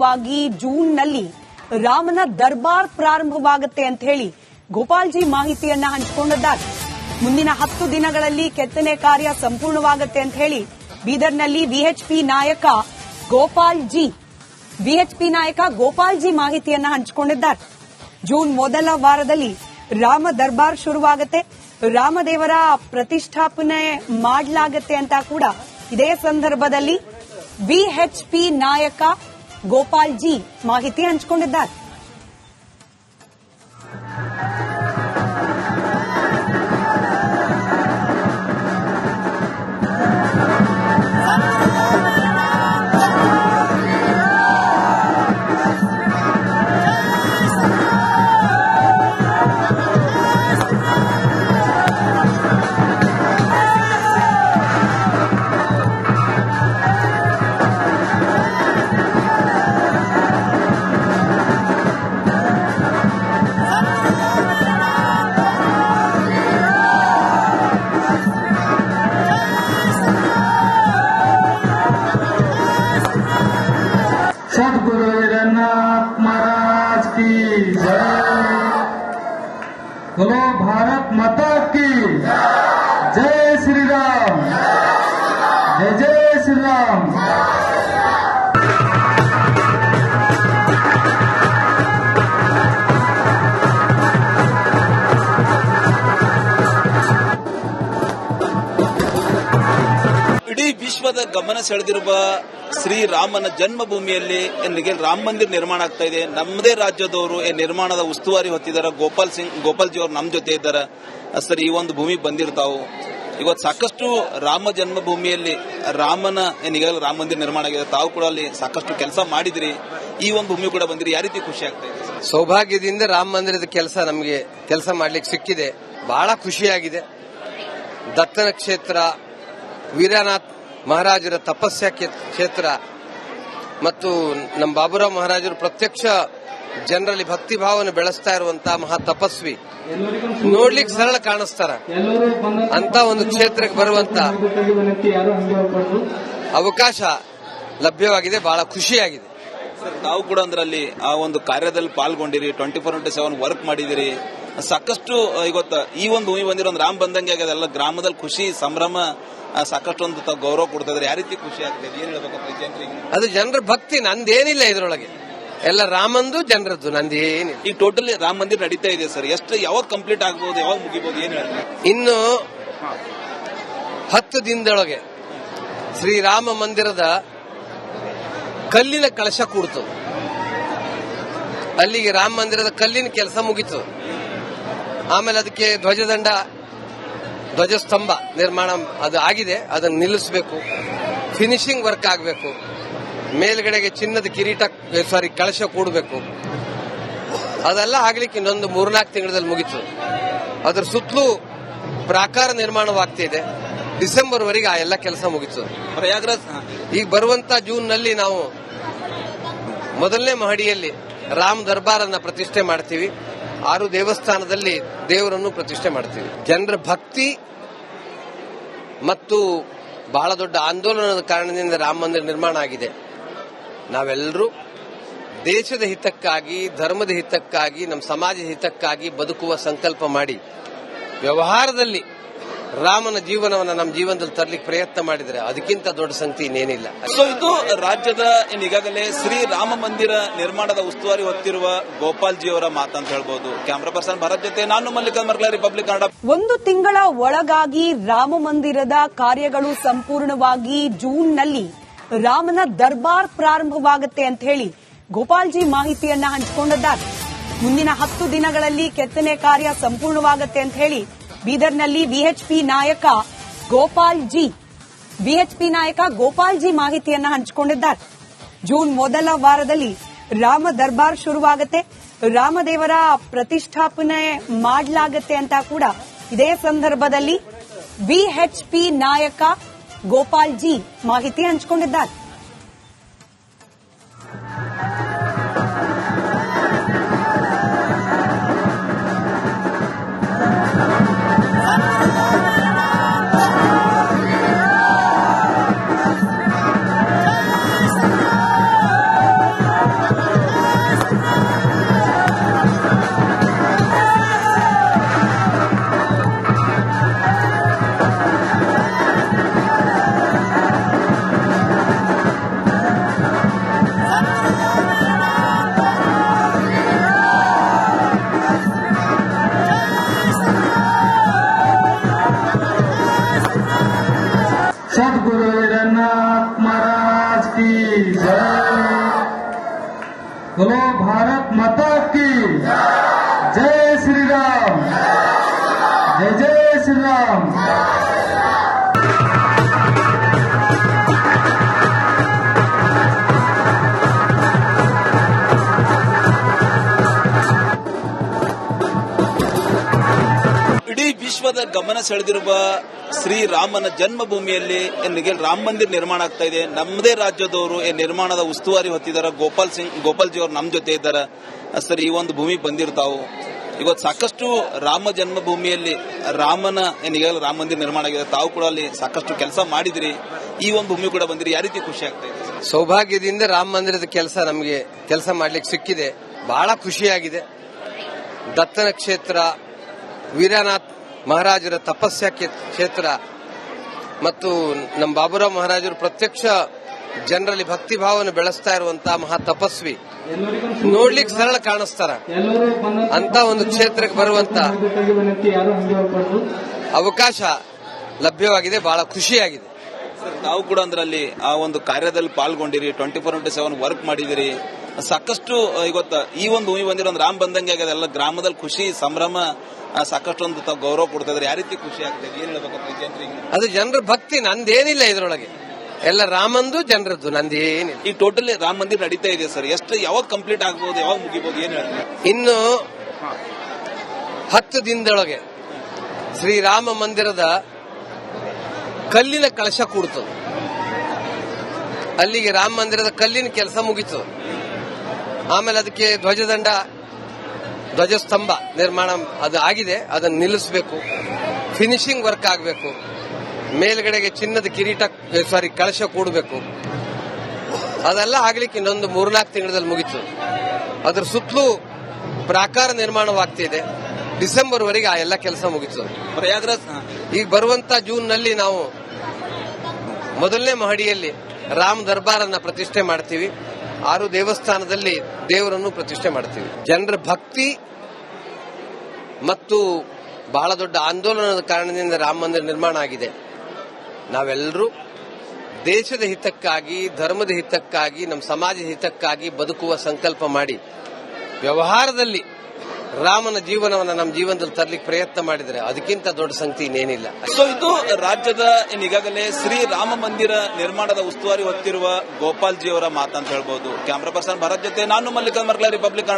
ಸಂಪೂರ್ಣವಾಗಿ ಜೂನ್ನಲ್ಲಿ ರಾಮನ ದರ್ಬಾರ್ ಪ್ರಾರಂಭವಾಗುತ್ತೆ ಅಂತ ಹೇಳಿ ಗೋಪಾಲ್ಜಿ ಮಾಹಿತಿಯನ್ನ ಹಂಚಿಕೊಂಡಿದ್ದಾರೆ. ಮುಂದಿನ 10 ದಿನಗಳಲ್ಲಿ ಕೆತ್ತನೆ ಕಾರ್ಯ ಸಂಪೂರ್ಣವಾಗುತ್ತೆ ಅಂತ ಹೇಳಿ ಬೀದರ್ನಲ್ಲಿ ವಿಎಚ್ಪಿ ನಾಯಕ ಗೋಪಾಲ್ಜಿ ಮಾಹಿತಿಯನ್ನ ಹಂಚಿಕೊಂಡಿದ್ದಾರೆ. ಜೂನ್ ಮೊದಲ ವಾರದಲ್ಲಿ ರಾಮ ದರ್ಬಾರ್ ಶುರುವಾಗುತ್ತೆ, ರಾಮದೇವರ ಪ್ರತಿಷ್ಠಾಪನೆ ಮಾಡಲಾಗುತ್ತೆ ಅಂತ ಕೂಡ ಇದೇ ಸಂದರ್ಭದಲ್ಲಿ ವಿಎಚ್ಪಿ ನಾಯಕ ಗೋಪಾಲ್ಜಿ ಮಾಹಿತಿ ಹಂಚಿಕೊಂಡಿದ್ದಾರೆ. सद्गुरु जगन्नाथ महाराज की जय। बोलो भारत माता की जय। श्री राम जय जय श्री राम। ಇಡೀ ವಿಶ್ವದ ಗಮನ ಸೆಳೆದಿರುವ ಶ್ರೀರಾಮನ ಜನ್ಮಭೂಮಿಯಲ್ಲಿ ರಾಮ ಮಂದಿರ ನಿರ್ಮಾಣ ಆಗ್ತಾ ಇದೆ. ನಮ್ಮದೇ ರಾಜ್ಯದವರು ನಿರ್ಮಾಣದ ಉಸ್ತುವಾರಿ ಹೊತ್ತಿದ್ದಾರೆ. ಗೋಪಾಲ್ಜಿ ಅವರು ನಮ್ಮ ಜೊತೆ ಇದ್ದಾರೆ. ಸರ್, ಈ ಒಂದು ಭೂಮಿ ಬಂದಿರ್ತಾವು. ಇವತ್ತು ಸಾಕಷ್ಟು ರಾಮ ಜನ್ಮಭೂಮಿಯಲ್ಲಿ ರಾಮನ ರಾಮ ಮಂದಿರ ನಿರ್ಮಾಣ ಆಗಿದೆ. ತಾವು ಕೂಡ ಅಲ್ಲಿ ಸಾಕಷ್ಟು ಕೆಲಸ ಮಾಡಿದ್ರಿ. ಈ ಒಂದು ಭೂಮಿ ಕೂಡ ಬಂದಿರಿ. ಯಾವ ರೀತಿ ಖುಷಿ ಆಗ್ತಾ ಇದೆ? ಸೌಭಾಗ್ಯದಿಂದ ರಾಮ ಮಂದಿರದ ನಮಗೆ ಕೆಲಸ ಮಾಡ್ಲಿಕ್ಕೆ ಸಿಕ್ಕಿದೆ. ಬಹಳ ಖುಷಿಯಾಗಿದೆ. ದತ್ತನ ಕ್ಷೇತ್ರ, ವೀರನಾಥ್ ಮಹಾರಾಜರ ತಪಸ್ಯ ಕ್ಷೇತ್ರ ಮತ್ತು ನಮ್ಮ ಬಾಬುರಾವ್ ಮಹಾರಾಜರು ಪ್ರತ್ಯಕ್ಷ ಜನರಲ್ಲಿ ಭಕ್ತಿ ಭಾವನೆ ಬೆಳೆಸ್ತಾ ಇರುವಂತಹ ಮಹಾ ತಪಸ್ವಿ, ನೋಡ್ಲಿಕ್ಕೆ ಸರಳ ಕಾಣಿಸ್ತಾರ ಅಂತ ಒಂದು ಕ್ಷೇತ್ರಕ್ಕೆ ಬರುವಂತ ಅವಕಾಶ ಲಭ್ಯವಾಗಿದೆ. ಬಹಳ ಖುಷಿಯಾಗಿದೆ. ತಾವು ಕೂಡ ಅಲ್ಲಿ ಆ ಒಂದು ಕಾರ್ಯದಲ್ಲಿ ಪಾಲ್ಗೊಂಡಿರಿ. 24/7 ವರ್ಕ್ ಮಾಡಿದಿರಿ. ಸಾಕಷ್ಟು ಇವತ್ತು ಈ ಒಂದು ಭೂಮಿ ಬಂದಿರೋ ಒಂದು ರಾಮ್ ಬಂದಂಗೆ ಆಗಿದೆ. ಎಲ್ಲ ಗ್ರಾಮದಲ್ಲಿ ಖುಷಿ ಸಂಭ್ರಮ, ಸಾಕಷ್ಟು ಒಂದು ಗೌರವ ಕೊಡ್ತಾ ಇದ್ದಾರೆ. ಯಾವ ರೀತಿ ಖುಷಿ ಆಗ್ತದೆ? ಏನ್ ಹೇಳ್ಬೇಕು ಜನರಿಗೆ? ಅದು ಜನರ ಭಕ್ತಿ, ನಂದೇನಿಲ್ಲ ಇದ್ರೊಳಗೆ. ಎಲ್ಲ ರಾಮಂದು ಜನರದ್ದು, ನಂದೇನಿಲ್ಲ. ಈಗ ಟೋಟಲಿ ರಾಮ ಮಂದಿರ ನಡೀತಾ ಇದೆ ಸರ್. ಯಾವಾಗ ಕಂಪ್ಲೀಟ್ ಆಗ್ಬಹುದು, ಯಾವಾಗ ಮುಗಿಬಹುದು, ಏನ್ ಹೇಳ್ತಾರೆ? ಇನ್ನು 10 ದಿನದೊಳಗೆ ಶ್ರೀರಾಮ ಮಂದಿರದ ಕಲ್ಲಿನ ಕಳಶ ಕೂಡ್ತು. ಅಲ್ಲಿಗೆ ರಾಮ ಮಂದಿರದ ಕಲ್ಲಿನ ಕೆಲಸ ಮುಗಿತು. ಆಮೇಲೆ ಅದಕ್ಕೆ ಧ್ವಜಸ್ತಂಭ ನಿರ್ಮಾಣ ಅದು ಆಗಿದೆ. ಅದನ್ನು ನಿಲ್ಲಿಸಬೇಕು. ಫಿನಿಶಿಂಗ್ ವರ್ಕ್ ಆಗಬೇಕು. ಮೇಲ್ಗಡೆಗೆ ಚಿನ್ನದ ಕಳಶ ಕೂಡಬೇಕು. ಅದೆಲ್ಲ ಆಗ್ಲಿಕ್ಕೆ ಇನ್ನೊಂದು 3-4 ತಿಂಗಳಲ್ಲಿ ಮುಗಿತು. ಅದರ ಸುತ್ತಲೂ ಪ್ರಾಕಾರ ನಿರ್ಮಾಣವಾಗ್ತಿದೆ. ಡಿಸೆಂಬರ್ ವರೆಗೆ ಆ ಎಲ್ಲ ಕೆಲಸ ಮುಗಿತು. ಪ್ರಯಾಗ್ರಾಜ್ ಈಗ ಬರುವಂತ ಜೂನ್ ನಲ್ಲಿ ನಾವು ಮೊದಲನೇ ಮಹಡಿಯಲ್ಲಿ ರಾಮ್ ದರ್ಬಾರ್ ಅನ್ನ ಪ್ರತಿಷ್ಠೆ ಮಾಡ್ತೀವಿ. 6 ದೇವಸ್ಥಾನದಲ್ಲಿ ದೇವರನ್ನು ಪ್ರತಿಷ್ಠೆ ಮಾಡ್ತೀವಿ. ಜನರ ಭಕ್ತಿ ಮತ್ತು ಬಹಳ ದೊಡ್ಡ ಆಂದೋಲನದ ಕಾರಣದಿಂದ ರಾಮ ಮಂದಿರ ನಿರ್ಮಾಣ ಆಗಿದೆ. ನಾವೆಲ್ಲರೂ ದೇಶದ ಹಿತಕ್ಕಾಗಿ, ಧರ್ಮದ ಹಿತಕ್ಕಾಗಿ, ನಮ್ಮ ಸಮಾಜದ ಹಿತಕ್ಕಾಗಿ ಬದುಕುವ ಸಂಕಲ್ಪ ಮಾಡಿ ವ್ಯವಹಾರದಲ್ಲಿ ರಾಮನ ಜೀವನವನ್ನು ನಮ್ಮ ಜೀವನದಲ್ಲಿ ತರಲಿಕ್ಕೆ ಪ್ರಯತ್ನ ಮಾಡಿದರೆ ಅದಕ್ಕಿಂತ ದೊಡ್ಡ ಸಂಗತಿ ಇನ್ನೇನಿಲ್ಲ. ಇದು ರಾಜ್ಯದ ಈಗಾಗಲೇ ಶ್ರೀ ರಾಮ ಮಂದಿರ ನಿರ್ಮಾಣದ ಉಸ್ತುವಾರಿ ಹೊತ್ತಿರುವ ಗೋಪಾಲ್ಜಿ ಅವರ ಮಾತಂತ ಹೇಳ್ಬೋದು. ಕ್ಯಾಮರಾ ಪರ್ಸನ್ ಭರತ್ ಜೊತೆ ನಾನು ಮಲ್ಲಿಕಾರ್ಜುನ್ ಮರ್ಕಲ, ರಿಪಬ್ಲಿಕ್ ಕನ್ನಡ. 1 ತಿಂಗಳ ಒಳಗಾಗಿ ರಾಮ ಮಂದಿರದ ಕಾರ್ಯಗಳು ಸಂಪೂರ್ಣವಾಗಿ ಜೂನ್ನಲ್ಲಿ ರಾಮನ ದರ್ಬಾರ್ ಪ್ರಾರಂಭವಾಗುತ್ತೆ ಅಂತ ಹೇಳಿ ಗೋಪಾಲ್ಜಿ ಮಾಹಿತಿಯನ್ನ ಹಂಚಿಕೊಂಡಿದ್ದಾರೆ. ಮುಂದಿನ 10 ದಿನಗಳಲ್ಲಿ ಕೆತ್ತನೆ ಕಾರ್ಯ ಸಂಪೂರ್ಣವಾಗುತ್ತೆ ಅಂತ ಹೇಳಿ ಬೀದರ್ನಲ್ಲಿ ವಿಎಚ್ಪಿ ನಾಯಕ ಗೋಪಾಲ್ಜಿ ಮಾಹಿತಿಯನ್ನ ಹಂಚಿಕೊಂಡಿದ್ದಾರೆ. ಜೂನ್ ಮೊದಲ ವಾರದಲ್ಲಿ ರಾಮ ದರ್ಬಾರ್ ಶುರುವಾಗುತ್ತೆ, ರಾಮದೇವರ ಪ್ರತಿಷ್ಠಾಪನೆ ಮಾಡಲಾಗುತ್ತೆ ಅಂತ ಕೂಡ ಇದೇ ಸಂದರ್ಭದಲ್ಲಿ ವಿಎಚ್ಪಿ ನಾಯಕ ಗೋಪಾಲ್ಜಿ ಮಾಹಿತಿ ಹಂಚಿಕೊಂಡಿದ್ದಾರೆ. बोलो भारत माता की जय श्री राम, जय जय श्री राम। ಇಡೀ ವಿಶ್ವದ ಗಮನ ಸೆಳೆದಿರುವ ಶ್ರೀರಾಮನ ಜನ್ಮಭೂಮಿಯಲ್ಲಿ ಎಲ್ಲಿಗೆ ರಾಮ ಮಂದಿರ ನಿರ್ಮಾಣ ಆಗ್ತಾ ಇದೆ. ನಮ್ಮದೇ ರಾಜ್ಯದವರು ಈ ನಿರ್ಮಾಣದ ಉಸ್ತುವಾರಿ ಹೊತ್ತಿದ್ದಾರೆ. ಗೋಪಾಲ್ಜಿ ಅವರು ನಮ್ಮ ಜೊತೆ ಇದ್ದಾರೆ. ಸರ್, ಈ ಒಂದು ಭೂಮಿ ಬಂದಿರ್ತಾವು. ಇವತ್ತು ಸಾಕಷ್ಟು ರಾಮ ಜನ್ಮಭೂಮಿಯಲ್ಲಿ ರಾಮನ ಏನಿಗೆಲ್ಲ ರಾಮ ಮಂದಿರ ನಿರ್ಮಾಣ ಆಗಿದೆ. ತಾವು ಕೂಡ ಅಲ್ಲಿ ಸಾಕಷ್ಟು ಕೆಲಸ ಮಾಡಿದ್ರಿ. ಈ ಒಂದು ಭೂಮಿ ಕೂಡ ಬಂದಿರಿ. ಯಾವ ರೀತಿ ಖುಷಿ ಆಗ್ತಾ ಇದೆ? ಸೌಭಾಗ್ಯದಿಂದ ರಾಮ ಮಂದಿರದ ನಮಗೆ ಕೆಲಸ ಮಾಡ್ಲಿಕ್ಕೆ ಸಿಕ್ಕಿದೆ. ಬಹಳ ಖುಷಿಯಾಗಿದೆ. ದತ್ತನ ಕ್ಷೇತ್ರ, ವೀರನಾಥ್ ಮಹಾರಾಜರ ತಪಸ್ಯ ಕ್ಷೇತ್ರ ಮತ್ತು ನಮ್ಮ ಬಾಬುರಾವ್ ಮಹಾರಾಜರು ಪ್ರತ್ಯಕ್ಷ ಜನರಲ್ಲಿ ಭಕ್ತಿ ಭಾವನೆ ಬೆಳೆಸ್ತಾ ಇರುವಂತಹ ಮಹಾ ತಪಸ್ವಿ, ನೋಡ್ಲಿಕ್ಕೆ ಸರಳ ಕಾಣಿಸ್ತಾರ ಅಂತ ಒಂದು ಕ್ಷೇತ್ರಕ್ಕೆ ಬರುವಂತ ಅವಕಾಶ ಲಭ್ಯವಾಗಿದೆ. ಬಹಳ ಖುಷಿಯಾಗಿದೆ. ತಾವು ಕೂಡ ಅಂದ್ರಲ್ಲಿ ಆ ಒಂದು ಕಾರ್ಯದಲ್ಲಿ ಪಾಲ್ಗೊಂಡಿರಿ. 24/7 ವರ್ಕ್ ಮಾಡಿದಿರಿ. ಸಾಕಷ್ಟು ಇವತ್ತು ಈ ಒಂದು ಭೂಮಿ ಬಂದಿರೋ ಒಂದು ರಾಮ್ ಬಂದಂಗೆ ಆಗಿದೆ. ಎಲ್ಲ ಗ್ರಾಮದಲ್ಲಿ ಖುಷಿ ಸಂಭ್ರಮ, ಸಾಕಷ್ಟು ಒಂದು ತಾವು ಗೌರವ ಕೊಡ್ತಾ ಇದ್ದಾರೆ. ಯಾವ ರೀತಿ ಖುಷಿ ಆಗ್ತದೆ? ಏನ್ ಹೇಳ್ಬೇಕಪ್ಪ ಜನರಿಗೆ? ಅದು ಜನರ ಭಕ್ತಿ, ನಂದೇನಿಲ್ಲ ಇದ್ರೊಳಗೆ. ಎಲ್ಲ ರಾಮಂದು ಜನರದ್ದು, ನಂದೇನಿಲ್ಲ. ಈ ಟೋಟಲಿ ರಾಮ ಮಂದಿರ ನಡೀತಾ ಇದೆ ಸರ್. ಎಷ್ಟು ಯಾವಾಗ ಕಂಪ್ಲೀಟ್ ಆಗ್ಬಹುದು, ಯಾವಾಗ ಮುಗಿಬಹುದು, ಏನ್ ಹೇಳ್ತಾರೆ? ಇನ್ನು 10 ದಿನದೊಳಗೆ ಶ್ರೀರಾಮ ಮಂದಿರದ ಕಲ್ಲಿನ ಕಳಶ ಕೂಡ್ತದೆ. ಅಲ್ಲಿಗೆ ರಾಮ ಮಂದಿರದ ಕಲ್ಲಿನ ಕೆಲಸ ಮುಗೀತು. ಆಮೇಲೆ ಅದಕ್ಕೆ ಧ್ವಜಸ್ತಂಭ ನಿರ್ಮಾಣ ಅದು ಆಗಿದೆ. ಅದನ್ನು ನಿಲ್ಲಿಸಬೇಕು. ಫಿನಿಶಿಂಗ್ ವರ್ಕ್ ಆಗಬೇಕು. ಮೇಲ್ಗಡೆಗೆ ಚಿನ್ನದ ಕಳಶ ಕೂಡಬೇಕು. ಅದೆಲ್ಲ ಆಗ್ಲಿಕ್ಕೆ ಇನ್ನೊಂದು 3-4 ತಿಂಗಳಲ್ಲಿ ಮುಗೀತು. ಅದ್ರ ಸುತ್ತಲೂ ಪ್ರಾಕಾರ ನಿರ್ಮಾಣವಾಗ್ತಿದೆ. ಡಿಸೆಂಬರ್ ವರೆಗೆ ಆ ಎಲ್ಲ ಕೆಲಸ ಮುಗೀತು. ಪ್ರಯಾಗ್ರಾಜ್ ಈಗ ಬರುವಂತ ಜೂನ್ ನಲ್ಲಿ ನಾವು ಮೊದಲನೇ ಮಹಡಿಯಲ್ಲಿ ರಾಮ ದರ್ಬಾರನ್ನ ಪ್ರತಿಷ್ಠೆ ಮಾಡ್ತೀವಿ. 6 ದೇವಸ್ಥಾನದಲ್ಲಿ ದೇವರನ್ನು ಪ್ರತಿಷ್ಠೆ ಮಾಡ್ತೀವಿ. ಜನರ ಭಕ್ತಿ ಮತ್ತು ಬಹಳ ದೊಡ್ಡ ಆಂದೋಲನದ ಕಾರಣದಿಂದ ರಾಮ ಮಂದಿರ ನಿರ್ಮಾಣ ಆಗಿದೆ. ನಾವೆಲ್ಲರೂ ದೇಶದ ಹಿತಕ್ಕಾಗಿ, ಧರ್ಮದ ಹಿತಕ್ಕಾಗಿ, ನಮ್ಮ ಸಮಾಜದ ಹಿತಕ್ಕಾಗಿ ಬದುಕುವ ಸಂಕಲ್ಪ ಮಾಡಿ ವ್ಯವಹಾರದಲ್ಲಿ ರಾಮನ ಜೀವನವನ್ನು ನಮ್ಮ ಜೀವನದಲ್ಲಿ ತರಲಿಕ್ಕೆ ಪ್ರಯತ್ನ ಮಾಡಿದರೆ ಅದಕ್ಕಿಂತ ದೊಡ್ಡ ಸಂಗತಿ ಇನ್ನೇನಿಲ್ಲ. ಸೊ ಇದು ರಾಜ್ಯದ ಈಗಾಗಲೇ ಶ್ರೀ ರಾಮ ಮಂದಿರ ನಿರ್ಮಾಣದ ಉಸ್ತುವಾರಿ ಹೊತ್ತಿರುವ ಗೋಪಾಲ್ಜಿ ಅವರ ಮಾತಂತ ಹೇಳ್ಬಹುದು. ಕ್ಯಾಮರಾ ಪರ್ಸನ್ ಭರತ್ ಜೊತೆ ನಾನು ಮಲ್ಲಿಕಾರ್ಜುನ್ ಮರ್ಕಲ, ರಿಪಬ್ಲಿಕ್ ಕನ್ನಡ.